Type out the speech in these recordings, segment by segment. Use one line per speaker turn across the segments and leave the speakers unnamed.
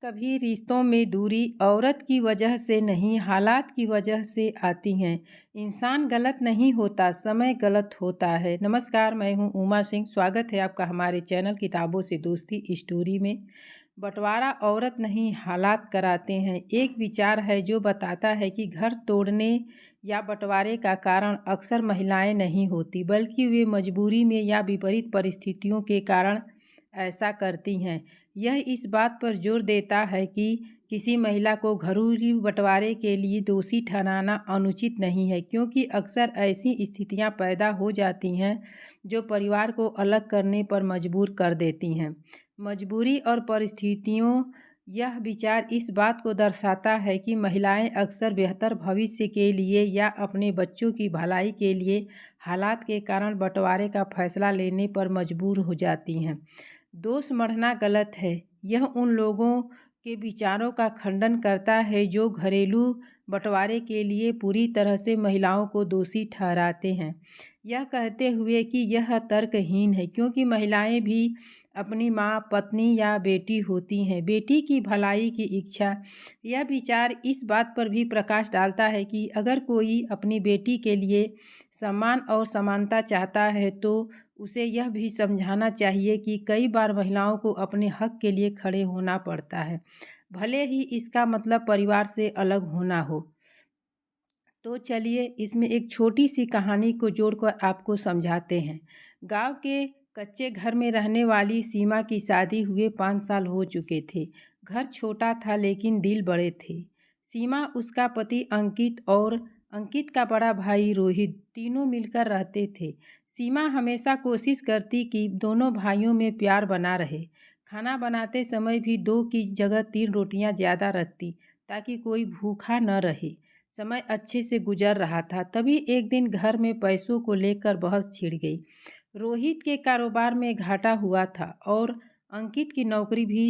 कभी रिश्तों में दूरी औरत की वजह से नहीं, हालात की वजह से आती हैं। इंसान गलत नहीं होता, समय गलत होता है। नमस्कार, मैं हूं उमा सिंह। स्वागत है आपका हमारे चैनल किताबों से दोस्ती स्टोरी में। बंटवारा औरत नहीं, हालात कराते हैं। एक विचार है जो बताता है कि घर तोड़ने या बंटवारे का कारण अक्सर महिलाएं नहीं होती, बल्कि वे मजबूरी में या विपरीत परिस्थितियों के कारण ऐसा करती हैं। यह इस बात पर जोर देता है कि किसी महिला को घरेलू बंटवारे के लिए दोषी ठहराना अनुचित नहीं है, क्योंकि अक्सर ऐसी स्थितियां पैदा हो जाती हैं जो परिवार को अलग करने पर मजबूर कर देती हैं। मजबूरी और परिस्थितियों। यह विचार इस बात को दर्शाता है कि महिलाएं अक्सर बेहतर भविष्य के लिए या अपने बच्चों की भलाई के लिए हालात के कारण बंटवारे का फैसला लेने पर मजबूर हो जाती हैं। दोष मढ़ना गलत है। यह उन लोगों के विचारों का खंडन करता है जो घरेलू बंटवारे के लिए पूरी तरह से महिलाओं को दोषी ठहराते हैं, यह कहते हुए कि यह तर्कहीन है, क्योंकि महिलाएं भी अपनी माँ, पत्नी या बेटी होती हैं। बेटी की भलाई की इच्छा। यह विचार इस बात पर भी प्रकाश डालता है कि अगर कोई अपनी बेटी के लिए सम्मान और समानता चाहता है तो उसे यह भी समझाना चाहिए कि कई बार महिलाओं को अपने हक के लिए खड़े होना पड़ता है, भले ही इसका मतलब परिवार से अलग होना हो। तो चलिए इसमें एक छोटी सी कहानी को जोड़कर आपको समझाते हैं। गांव के कच्चे घर में रहने वाली सीमा की शादी हुए 5 साल हो चुके थे। घर छोटा था लेकिन दिल बड़े थे। सीमा, उसका पति अंकित और अंकित का बड़ा भाई रोहित तीनों मिलकर रहते थे। सीमा हमेशा कोशिश करती कि दोनों भाइयों में प्यार बना रहे। खाना बनाते समय भी 2 की जगह 3 रोटियां ज़्यादा रखती ताकि कोई भूखा न रहे। समय अच्छे से गुजर रहा था, तभी एक दिन घर में पैसों को लेकर बहस छिड़ गई। रोहित के कारोबार में घाटा हुआ था और अंकित की नौकरी भी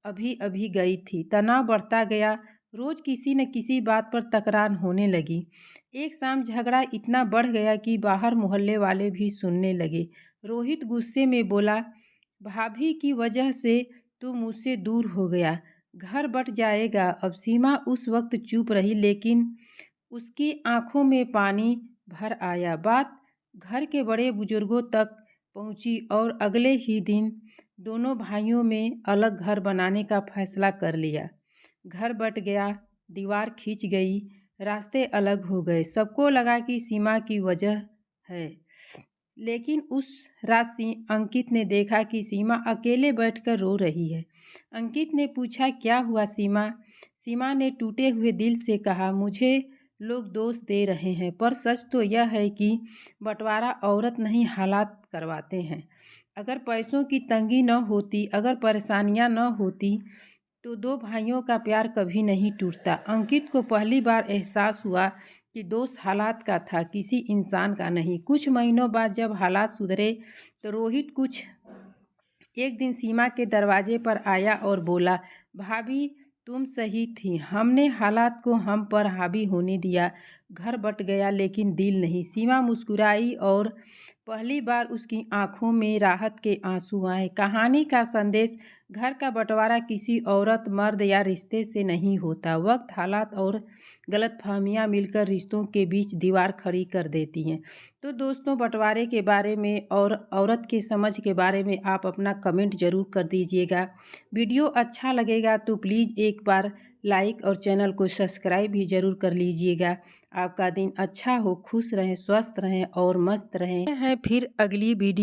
अभी अभी गई थी। तनाव बढ़ता गया। रोज किसी न किसी बात पर तकरार होने लगी। एक शाम झगड़ा इतना बढ़ गया कि बाहर मोहल्ले वाले भी सुनने लगे। रोहित गुस्से में बोला, भाभी की वजह से तू मुझसे दूर हो गया, घर बट जाएगा अब। सीमा उस वक्त चुप रही, लेकिन उसकी आंखों में पानी भर आया। बात घर के बड़े बुजुर्गों तक पहुंची और अगले ही दिन दोनों भाइयों में अलग घर बनाने का फैसला कर लिया। घर बट गया, दीवार खींच गई, रास्ते अलग हो गए। सबको लगा कि सीमा की वजह है, लेकिन उस रात अंकित ने देखा कि सीमा अकेले बैठकर रो रही है। अंकित ने पूछा, क्या हुआ सीमा? सीमा ने टूटे हुए दिल से कहा, मुझे लोग दोष दे रहे हैं, पर सच तो यह है कि बंटवारा औरत नहीं, हालात करवाते हैं। अगर पैसों की तंगी न होती, अगर परेशानियां न होती तो 2 भाइयों का प्यार कभी नहीं टूटता। अंकित को पहली बार एहसास हुआ कि दोष हालात का था, किसी इंसान का नहीं। कुछ महीनों बाद जब हालात सुधरे तो रोहित एक दिन सीमा के दरवाजे पर आया और बोला, भाभी तुम सही थी, हमने हालात को हम पर हावी होने दिया। घर बट गया लेकिन दिल नहीं। सीमा मुस्कुराई और पहली बार उसकी आंखों में राहत के आंसू आए। कहानी का संदेश, घर का बंटवारा किसी औरत, मर्द या रिश्ते से नहीं होता। वक्त, हालात और गलतफहमियां मिलकर रिश्तों के बीच दीवार खड़ी कर देती हैं। तो दोस्तों, बंटवारे के बारे में और औरत के समझ के बारे में आप अपना कमेंट ज़रूर कर दीजिएगा। वीडियो अच्छा लगेगा तो प्लीज़ एक बार लाइक और चैनल को सब्सक्राइब भी ज़रूर कर लीजिएगा। आपका दिन अच्छा हो, खुश रहें, स्वस्थ रहें और मस्त रहें। फिर अगली वीडियो